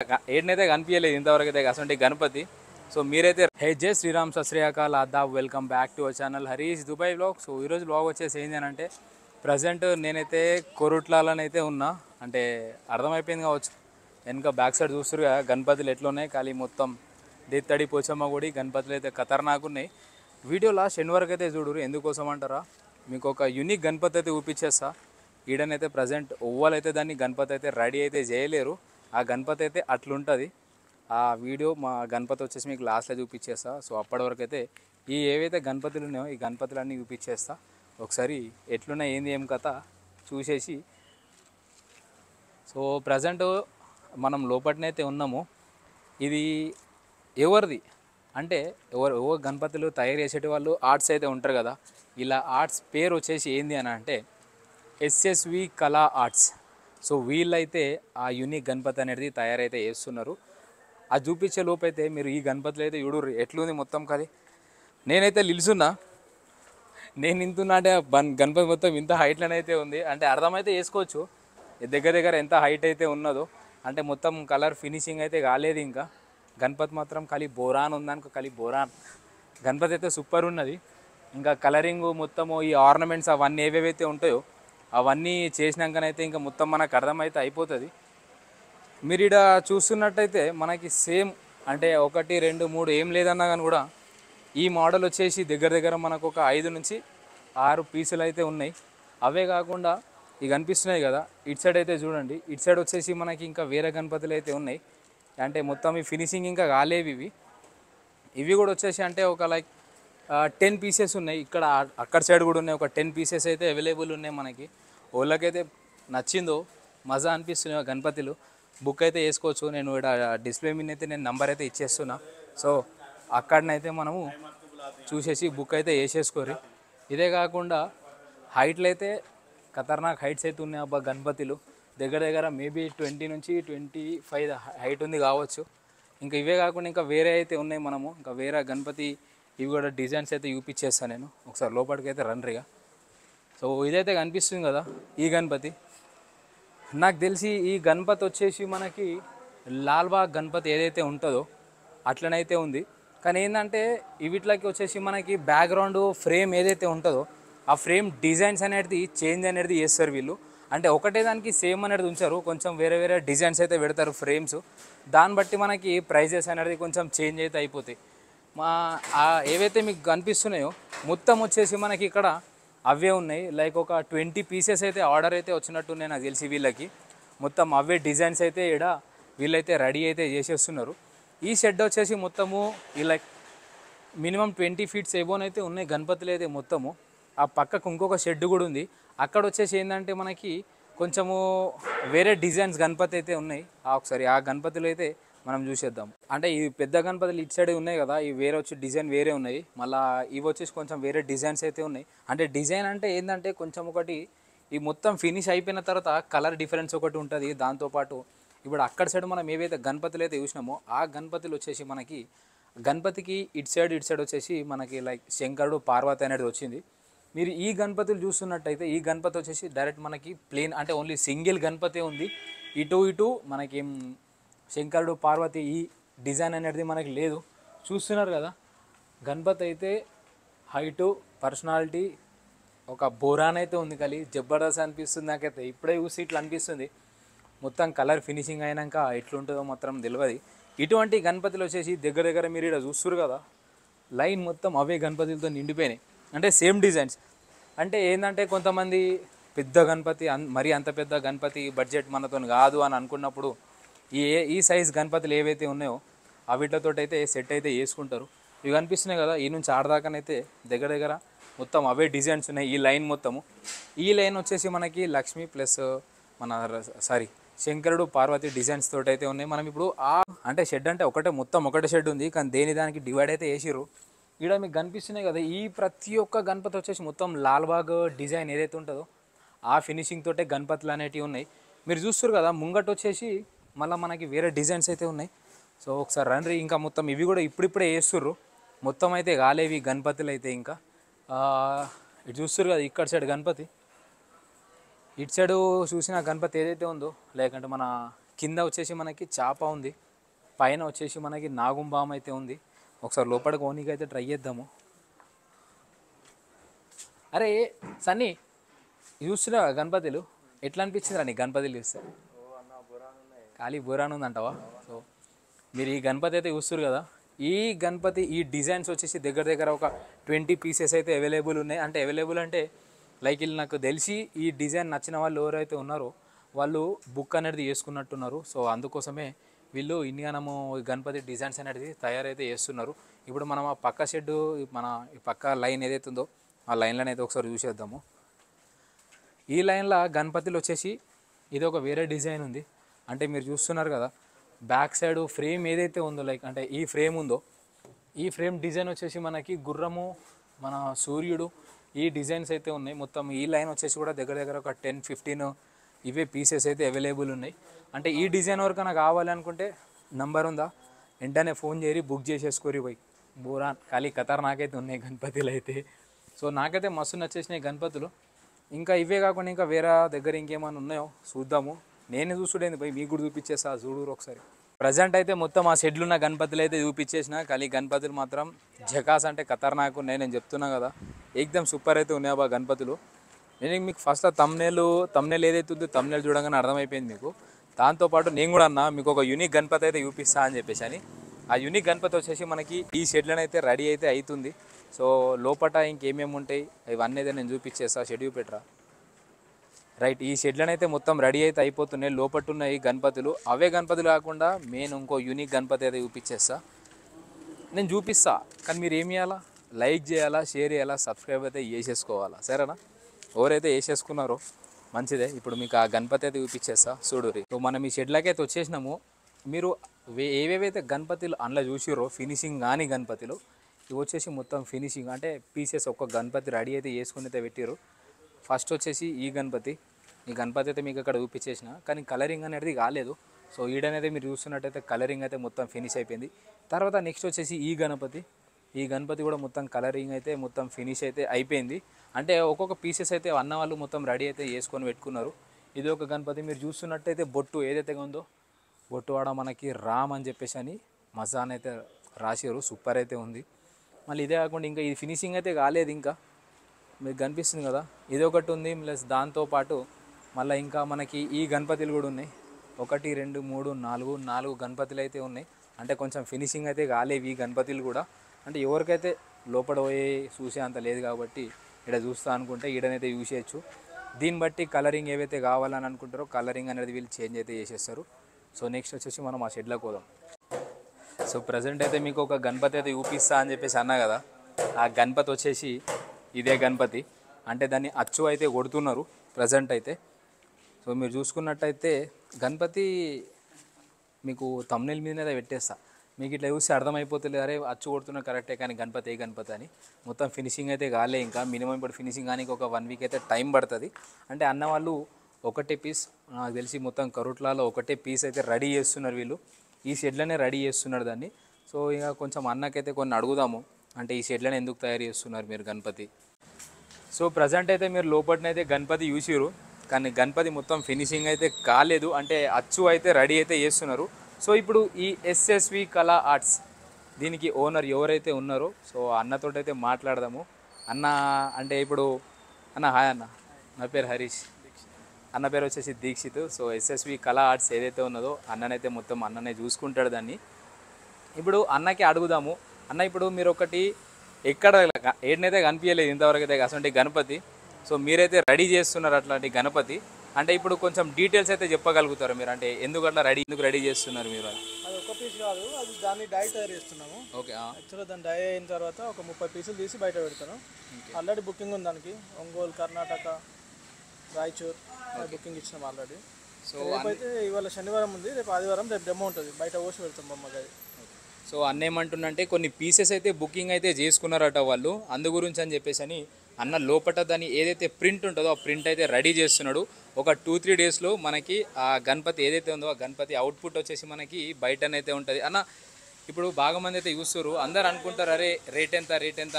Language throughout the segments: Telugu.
ఏడనైతే కనిపించలేదు ఇంతవరకు అయితే అసలు గణపతి. సో మీరైతే హే Jai Shriram Sat Shri Akal Adaab, welcome back to our channel Harish Dubai vlog. So ఈరోజు వ్లాగ్ వచ్చేసి ఏంటి అని అంటే, ప్రజెంట్ నేనైతే కోరుట్లాలనైతే ఉన్నా. అంటే అర్థమైపోయింది కావచ్చు, వెనక బ్యాక్ సైడ్ చూస్తారు కదా గణపతులు ఎట్లున్నాయి. ఖాళీ మొత్తం దేత్తడి పోచమ్మ గుడి గణపతులు అయితే ఖతర్నాక్ ఉన్నాయి. వీడియో లాస్ట్ ఎండ్ వరకు అయితే చూడరు. ఎందుకోసం అంటారా, మీకు ఒక యూనిక్ గణపతి అయితే చూపించేస్తా. ఈడనైతే ప్రజెంట్ ఒవ్వలైతే దాన్ని గణపతి అయితే రెడీ అయితే చేయలేరు. ఆ గణపతి అయితే అట్లుంటుంది. ఆ వీడియో మా గణపతి వచ్చేసి మీకు లాస్ట్లో చూపించేస్తా. సో అప్పటి వరకు అయితే ఈ ఏవైతే గణపతులు ఉన్నాయో ఈ గణపతులన్నీ చూపించేస్తా. ఒకసారి ఎట్లున్నాయి ఏంది ఏం కథ చూసేసి. సో ప్రజెంట్ మనం లోపలనైతే ఉన్నాము. ఇది ఎవరిది అంటే ఎవరు గణపతులు తయారు చేసేటి వాళ్ళు ఆర్ట్స్ అయితే ఉంటారు కదా. ఇలా ఆర్ట్స్ పేరు వచ్చేసి ఏంది అని అంటే ఎస్ఎస్వి కళా ఆర్ట్స్. సో వీళ్ళైతే ఆ యూనిక్ గణపతి అనేది తయారైతే చేస్తున్నారు. అది చూపించే లోపైతే మీరు ఈ గణపతులు అయితే చూడరు ఎట్లుంది మొత్తం కది. నేనైతే నిలుచున్నా, నేను ఇంతున్నా అంటే గణపతి మొత్తం ఇంత హైట్లోనైతే ఉంది. అంటే అర్థమైతే చేసుకోవచ్చు దగ్గర దగ్గర ఎంత హైట్ అయితే ఉన్నదో. అంటే మొత్తం కలర్ ఫినిషింగ్ అయితే కాలేదు ఇంకా. గణపతి మాత్రం ఖాళీ బోరాన్ ఉందనుకో, ఖాళీ బోరాన్. గణపతి అయితే సూపర్ ఉన్నది. ఇంకా కలరింగ్ మొత్తము ఈ ఆర్నమెంట్స్ అవన్నీ ఏవేవైతే ఉంటాయో అవన్నీ చేసినాకనైతే ఇంకా మొత్తం మనకు అర్థమైతే అయిపోతుంది. మీరు ఇక్కడ చూస్తున్నట్టయితే మనకి సేమ్ అంటే 1 2 3 ఏం లేదన్నా కానీ కూడా ఈ మోడల్ వచ్చేసి దగ్గర దగ్గర మనకు ఒక 5 నుంచి 6 పీసులు అయితే ఉన్నాయి. అవే కాకుండా ఇవి కనిపిస్తున్నాయి కదా, ఇటు సైడ్ అయితే చూడండి. ఇటు సైడ్ వచ్చేసి మనకి ఇంకా వేరే గణపతులు అయితే ఉన్నాయి. అంటే మొత్తం ఈ ఫినిషింగ్ ఇంకా కాలేవి ఇవి కూడా వచ్చేసి అంటే ఒక 10 పీసెస్ ఉన్నాయి. ఇక్కడ అక్కడ సైడ్ కూడా ఉన్నాయి. ఒక 10 పీసెస్ అయితే అవైలబుల్ ఉన్నాయి మనకి. వాళ్ళకైతే నచ్చిందో మజా అనిపిస్తున్నాయి గణపతులు బుక్ అయితే చేసుకోవచ్చు. నేను ఇక్కడ డిస్ప్లే మీద అయితే నేను నంబర్ అయితే ఇచ్చేస్తున్నా. సో అక్కడనైతే మనము చూసేసి బుక్ అయితే వేసేసుకోరు. ఇదే కాకుండా హైట్లు అయితే ఖతర్నాక్ హైట్స్ అయితే ఉన్నాయి అబ్బా గణపతులు. దగ్గర దగ్గర మేబీ 20 నుంచి 25 హైట్ ఉంది కావచ్చు. ఇంకా ఇవే కాకుండా ఇంకా వేరే అయితే ఉన్నాయి. మనము ఇంకా వేరే గణపతి ఇవి కూడా డిజైన్స్ అయితే చూపించేస్తాను నేను. ఒకసారి లోపలికి అయితే రండిగా. సో ఇదైతే కనిపిస్తుంది కదా ఈ గణపతి. నాకు తెలిసి ఈ గణపతి వచ్చేసి మనకి లాల్బాగ్ గణపతి ఏదైతే ఉంటుందో అట్లనైతే ఉంది. కానీ ఏంటంటే వీటికి వచ్చేసి మనకి బ్యాక్గ్రౌండ్ ఫ్రేమ్ ఏదైతే ఉంటుందో ఆ ఫ్రేమ్ డిజైన్స్ అనేది చేంజ్ అనేది చేస్తారు వీళ్ళు. అంటే ఒకటే దానికి సేమ్ అనేది ఉంచారు, కొంచెం వేరే వేరే డిజైన్స్ అయితే పెడతారు ఫ్రేమ్స్. దాన్ని బట్టి మనకి ప్రైజెస్ అనేది కొంచెం చేంజ్ అయితే అయిపోతాయి. ఏవైతే మీకు కనిపిస్తున్నాయో మొత్తం వచ్చేసి మనకి ఇక్కడ అవే ఉన్నాయి. ఒక 20 పీసెస్ అయితే ఆర్డర్ అయితే వచ్చినట్టున్నాయి నాకు తెలిసి వీళ్ళకి. మొత్తం అవే డిజైన్స్ అయితే ఇక్కడ వీళ్ళైతే రెడీ అయితే చేసేస్తున్నారు. ఈ షెడ్ వచ్చేసి మొత్తము మినిమం 20 ఫీట్స్ ఎబోనైతే ఉన్నాయి గణపతులు అయితే మొత్తము. ఆ పక్కకు ఇంకొక షెడ్ కూడా ఉంది. అక్కడ వచ్చేసి ఏంటంటే మనకి కొంచెము వేరే డిజైన్స్ గణపతి అయితే ఉన్నాయి. ఒకసారి ఆ గణపతులు అయితే మనం చూసేద్దాం. అంటే ఈ పెద్ద గణపతులు ఇటు సైడ్ ఉన్నాయి కదా, ఇవి వేరే వచ్చి డిజైన్ వేరే ఉన్నాయి. మళ్ళీ ఇవి వచ్చేసి కొంచెం వేరే డిజైన్స్ అయితే ఉన్నాయి. అంటే డిజైన్ అంటే ఏంటంటే కొంచెం ఒకటి ఈ మొత్తం ఫినిష్ అయిపోయిన తర్వాత కలర్ డిఫరెన్స్ ఒకటి ఉంటుంది. దాంతోపాటు ఇప్పుడు అక్కడ సైడ్ మనం ఏవైతే గణపతులు అయితే చూసినామో ఆ గణపతులు వచ్చేసి మనకి గణపతికి ఇటు సైడ్ వచ్చేసి మనకి శంకరుడు పార్వతి అనేది వచ్చింది. మీరు ఈ గణపతులు చూస్తున్నట్టయితే ఈ గణపతి వచ్చేసి డైరెక్ట్ మనకి ప్లేన్ అంటే ఓన్లీ సింగిల్ గణపతి ఉంది. ఇటు మనకి శంకరుడు పార్వతి ఈ డిజైన్ అనేది మనకి లేదు. చూస్తున్నారు కదా గణపతి అయితే హైటు పర్సనాలిటీ ఒక బోరాన్ అయితే ఉంది. కలిగి జబర్దస్త్ అనిపిస్తుంది నాకైతే. ఇప్పుడే చూసి ఇట్లా అనిపిస్తుంది. మొత్తం కలర్ ఫినిషింగ్ అయినాక ఎట్లుంటుందో మాత్రం తెలియదు. ఇటువంటి గణపతులు వచ్చేసి దగ్గర దగ్గర మీరు ఇక్కడ చూస్తున్నారు కదా లైన్ మొత్తం అవే గణపతులతో నిండిపోయినాయి. అంటే సేమ్ డిజైన్స్. అంటే ఏంటంటే కొంతమంది పెద్ద గణపతి మరీ అంత పెద్ద గణపతి బడ్జెట్ మనతో కాదు అని అనుకున్నప్పుడు ఈ సైజ్ గణపతులు ఏవైతే ఉన్నాయో వీటితో అయితే సెట్ అయితే చేసుకుంటారు. ఇవి కనిపిస్తున్నాయి కదా, ఈ నుంచి ఆడదాకానైతే దగ్గర దగ్గర మొత్తం అవే డిజైన్స్ ఉన్నాయి. ఈ లైన్ మొత్తము ఈ లైన్ వచ్చేసి మనకి లక్ష్మి ప్లస్ శంకరుడు పార్వతి డిజైన్స్ తోటి అయితే ఉన్నాయి. మనం ఇప్పుడు అంటే షెడ్ అంటే ఒకటే షెడ్ ఉంది, కానీ దేని దానికి డివైడ్ అయితే చేసిర్రు. ఇక్కడ మీకు కనిపిస్తున్నాయి కదా ఈ ప్రతి ఒక్క గణపతి వచ్చేసి మొత్తం లాల్బాగ్ డిజైన్ ఏదైతే ఉంటుందో ఆ ఫినిషింగ్ తోటే గణపతులు అనేటివి ఉన్నాయి. మీరు చూస్తారు కదా ముంగట వచ్చేసి మళ్ళీ మనకి వేరే డిజైన్స్ అయితే ఉన్నాయి. సో ఒకసారి రండి. ఇంకా మొత్తం ఇవి కూడా ఇప్పుడిప్పుడే వేస్తుర్రు, మొత్తం అయితే కాలేవి గణపతులు అయితే. ఇంకా ఇటు చూస్తారు కదా ఇక్కడ సైడ్ గణపతి, ఇటు సైడు చూసిన గణపతి ఏదైతే ఉందో లేకంటే మన కింద వచ్చేసి మనకి చాప ఉంది, పైన వచ్చేసి మనకి నాగుంబాం అయితే ఉంది. ఒకసారి లోపలికి ఓనికి అయితే ట్రై చేద్దాము. అరే సన్నీ చూస్తున్నా గణపతులు ఎట్లా అనిపించిందిరా నీ గణపతులు చూస్తే? ఖాళీ బురాన్ ఉందంటావా? సో మీరు ఈ గణపతి అయితే చూస్తారు కదా, ఈ గణపతి ఈ డిజైన్స్ వచ్చేసి దగ్గర దగ్గర ఒక 20 పీసెస్ అయితే అవైలబుల్ ఉన్నాయి. అంటే అవైలబుల్ అంటే లైక్ వీళ్ళు నాకు తెలిసి ఈ డిజైన్ నచ్చిన వాళ్ళు ఎవరైతే ఉన్నారో వాళ్ళు బుక్ అనేది చేసుకున్నట్టున్నారు. సో అందుకోసమే వీళ్ళు ఇన్నిగానము గణపతి డిజైన్స్ అనేది తయారైతే చేస్తున్నారు. ఇప్పుడు మనం ఆ పక్క షెడ్ మన ఈ పక్క లైన్ ఏదైతే ఉందో ఆ లైన్లను అయితే ఒకసారి చూసేద్దాము. ఈ లైన్లో గణపతిలో వచ్చేసి ఇది ఒక వేరే డిజైన్ ఉంది. అంటే మీరు చూస్తున్నారు కదా, బ్యాక్ సైడ్ ఫ్రేమ్ ఏదైతే ఉందో లైక్ అంటే ఈ ఫ్రేమ్ ఉందో ఈ ఫ్రేమ్ డిజైన్ వచ్చేసి మనకి గుర్రము, మన సూర్యుడు, ఈ డిజైన్స్ అయితే ఉన్నాయి. మొత్తం ఈ లైన్ వచ్చేసి కూడా దగ్గర దగ్గర ఒక 10-15 ఇవే పీసెస్ అయితే అవైలబుల్ ఉన్నాయి. అంటే ఈ డిజైన్ వరకైనా కావాలి అనుకుంటే నంబర్ ఉందా, వెంటనే ఫోన్ చేసి బుక్ చేసేసుకోరి పోయి. బూరా ఖాళీ ఖతర్నాకైతే ఉన్నాయి గణపతులు అయితే. సో నాకైతే మస్తు నచ్చేసినాయి గణపతులు. ఇంకా ఇవే కాకుండా ఇంకా వేరే దగ్గర ఇంకేమైనా ఉన్నాయో చూద్దాము. నేను చూసుడేంది పోయి మీకు కూడా చూపించేస్తా, చూడరు ఒకసారి. ప్రజెంట్ అయితే మొత్తం ఆ షెడ్లు ఉన్న గణపతులు అయితే చూపించేసిన, కానీ గణపతులు మాత్రం జకాస్ అంటే ఖతర్నాక్ ఉన్నాయి. నేను చెప్తున్నా కదా, ఏకదమ్ సూపర్ అయితే ఉన్నాయి బా గణపతులు. నేను మీకు ఫస్ట్ తమ్నేల్ ఏదైతే ఉందో తమ్నేల్ చూడగానే అర్థమైపోయింది మీకు. దాంతోపాటు నేను కూడా అన్నా మీకు ఒక యూనిక్ గణపతి అయితే చూపిస్తా అని చెప్పేసి అని. ఆ యూనిక్ గణపతి వచ్చేసి మనకి ఈ షెడ్లను అయితే రెడీ అయితే అవుతుంది. సో లోపట ఇంకేమేమి ఉంటాయి ఇవన్నీ అయితే నేను చూపించేస్తా. షెడ్ చూపెట్టరా. రైట్, ఈ షెడ్లను అయితే మొత్తం రెడీ అయితే అయిపోతున్నాయి. లోపట ఉన్నాయి గణపతులు. అవే గణపతులు కాకుండా మెయిన్ ఇంకో యూనిక్ గణపతి అయితే చూపించేస్తా. నేను చూపిస్తా, కానీ మీరు ఏం చేయాలా, లైక్ చేయాలా, షేర్ చేయాలా, సబ్స్క్రైబ్ అయితే చేసేసుకోవాలా, సరేనా? ఎవరైతే వేసేసుకున్నారో మంచిదే. ఇప్పుడు మీకు ఆ గణపతి అయితే చూపించేస్తా చూడురి. సో మనం ఈ షెడ్లకి అయితే వచ్చేసినాము. మీరు ఏవేవైతే గణపతులు అందులో చూసిరో ఫినిషింగ్ కానీ గణపతిలో ఇవి వచ్చేసి మొత్తం ఫినిషింగ్ అంటే పీసెస్ ఒక్క గణపతి రెడీ అయితే చేసుకుని అయితే పెట్టారు. ఫస్ట్ వచ్చేసి ఈ గణపతి అయితే మీకు అక్కడ చూపించేసిన, కానీ కలరింగ్ అనేది కాలేదు. సో ఈడనైతే మీరు చూస్తున్నట్టయితే కలరింగ్ అయితే మొత్తం ఫినిష్ అయిపోయింది. తర్వాత నెక్స్ట్ వచ్చేసి ఈ గణపతి కూడా మొత్తం కలరింగ్ అయితే మొత్తం ఫినిష్ అయితే అయిపోయింది. అంటే ఒక్కొక్క పీసెస్ అయితే అన్న వాళ్ళు మొత్తం రెడీ అయితే చేసుకొని పెట్టుకున్నారు. ఇది ఒక గణపతి మీరు చూస్తున్నట్టయితే బొట్టు ఏదైతే ఉందో బొట్టు వాడ మనకి రామ్ అని చెప్పేసి అని మజాన్ అయితే రాశారు. సూపర్ అయితే ఉంది. మళ్ళీ ఇదే కాకుండా ఇంకా ఇది ఫినిషింగ్ అయితే కాలేదు, ఇంకా మీకు కనిపిస్తుంది కదా ఇది ఒకటి ఉంది. ప్లస్ దాంతోపాటు మళ్ళీ ఇంకా మనకి ఈ గణపతులు కూడా ఉన్నాయి. 1 2 3 4 గణపతులు అయితే ఉన్నాయి. అంటే కొంచెం ఫినిషింగ్ అయితే కాలేవి ఈ గణపతులు కూడా. అంటే ఎవరికైతే లోపల పోయి చూసే అంత లేదు కాబట్టి ఇక్కడ చూస్తా అనుకుంటే ఈడనైతే యూజ్ చేయొచ్చు. దీన్ని బట్టి కలరింగ్ ఏవైతే కావాలని అనుకుంటారో కలరింగ్ అనేది వీళ్ళు చేంజ్ అయితే చేసేస్తారు. సో నెక్స్ట్ వచ్చేసి మనం ఆ షెడ్లోకి పోదాం. సో ప్రజెంట్ అయితే మీకు ఒక గణపతి అయితే చూపిస్తా అని చెప్పేసి అన్నా కదా, ఆ గణపతి వచ్చేసి ఇదే గణపతి. అంటే దాన్ని అచ్చు అయితే కొడుతున్నారు ప్రజెంట్ అయితే. సో మీరు చూసుకున్నట్టయితే గణపతి మీకు తమ్నేల్ మీదనే పెట్టేస్తా, మీకు ఇట్లా చూస్తే అర్థమైపోతుంది అరే అచ్చు కొడుతున్నా కరెక్టే, కానీ గణపతి ఏ గణపతి అని. మొత్తం ఫినిషింగ్ అయితే కాలే, ఇంకా మినిమం ఇప్పుడు ఫినిషింగ్ కానీ ఒక 1 వీక్ అయితే టైం పడుతుంది. అంటే అన్న వాళ్ళు ఒకటే పీస్ నాకు తెలిసి మొత్తం కరుట్లాలో ఒకటే పీస్ అయితే రెడీ చేస్తున్నారు వీళ్ళు. ఈ షెడ్లనే రెడీ చేస్తున్నారు దాన్ని. సో ఇక కొంచెం అన్నకైతే కొన్ని అడుగుదాము, అంటే ఈ షెడ్లను ఎందుకు తయారు చేస్తున్నారు మీరు గణపతి. సో ప్రజెంట్ అయితే మీరు లోపలనైతే గణపతి చూసిరు, కానీ గణపతి మొత్తం ఫినిషింగ్ అయితే కాలేదు. అంటే అచ్చు అయితే రెడీ అయితే చేస్తున్నారు. సో ఇప్పుడు ఈ ఎస్ఎస్వి కళా ఆర్ట్స్ దీనికి ఓనర్ ఎవరైతే ఉన్నారో సో అన్నతో అయితే మాట్లాడదాము. అన్న అంటే ఇప్పుడు అన్న హాయ్ అన్న, నా పేరు హరీష్, అన్న పేరు వచ్చేసి దీక్షిత్. సో ఎస్ఎస్వి కళా ఆర్ట్స్ ఏదైతే ఉన్నదో అన్ననైతే మొత్తం అన్ననే చూసుకుంటాడు దాన్ని. ఇప్పుడు అన్నకి అడుగుదాము, అన్న ఇప్పుడు మీరు ఒకటి ఎక్కడ ఏడనైతే కనిపించలేదు ఇంతవరకు అయితే అసలు గణపతి. సో మీరైతే రెడీ చేస్తున్నారు అట్లాంటి గణపతి, అంటే ఇప్పుడు కొంచెం డీటెయిల్స్ అయితే చెప్పగలుగుతారు మీరు, అంటే ఎందుకు రెడీ చేస్తున్నారు మీరు? అది ఒక పీస్ కాదు, అది దాన్ని డై తయారు చేస్తున్నాము. ఓకే, యాక్చువల్గా దాన్ని డై అయిన తర్వాత ఒక 30 పీసులు తీసి బయట పెడతాను. ఆల్రెడీ బుకింగ్ ఉంది దానికి, ఒంగోలు, కర్ణాటక, రాయచూర్ బుకింగ్ ఇచ్చినాం ఆల్రెడీ. సో రేపైతే ఇవాళ శనివారం ఉంది, రేపు ఆదివారం, రేపు డెమో ఉంటుంది, బయట పోసి పెడతాం బొమ్మకి. సో అన్న ఏమంటుండంటే కొన్ని పీసెస్ అయితే బుకింగ్ అయితే చేసుకున్నారట వాళ్ళు, అందు గురించి అని చెప్పేసి అని అన్న లోపల దాన్ని ఏదైతే ప్రింట్ ఉంటుందో ఆ ప్రింట్ అయితే రెడీ చేస్తున్నాడు. ఒక 2-3 డేస్లో మనకి ఆ గణపతి ఏదైతే ఉందో ఆ గణపతి అవుట్పుట్ వచ్చేసి మనకి బయటనైతే ఉంటుంది అన్న. ఇప్పుడు బాగా మంది అయితే చూస్తారు, అందరు అనుకుంటారు అరే రేట్ ఎంత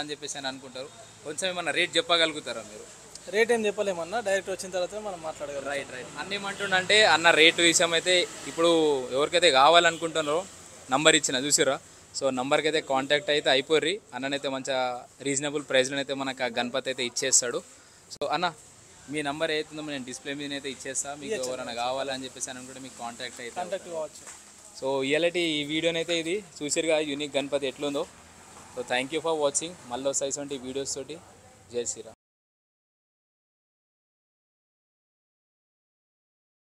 అని చెప్పేసి అని అనుకుంటారు. కొంచెం ఏమన్నా రేట్ చెప్పగలుగుతారా మీరు? రేట్ ఏం చెప్పలేమన్నా, డైరెక్ట్ వచ్చిన తర్వాత మనం మాట్లాడగలం. రైట్ అన్న ఏమంటుండంటే అన్న రేటు విషయం అయితే ఇప్పుడు ఎవరికైతే కావాలనుకుంటున్నారో నంబర్ ఇచ్చిన చూసిర్రా. సో నంబర్కి అయితే కాంటాక్ట్ అయితే అయిపోర్రి. అన్ననైతే మంచిగా రీజనబుల్ ప్రైస్లో అయితే మనకు ఆ గణపతి అయితే ఇచ్చేస్తాడు. సో అన్న మీ నంబర్ అవుతుందో నేను డిస్ప్లే మీద అయితే ఇచ్చేస్తా. మీకు ఎవరైనా కావాలని చెప్పేసి అని కూడా మీకు కాంటాక్ట్ అయితే కాంటాక్ట్ కావచ్చు. సో ఇలాంటి ఈ వీడియోనైతే ఇది చూసిరుగా యూనిక్ గణపతి ఎట్లుందో. So thank you for watching. మళ్ళీ వస్తాయి వీడియోస్ తోటి. జై శ్రీరామ్.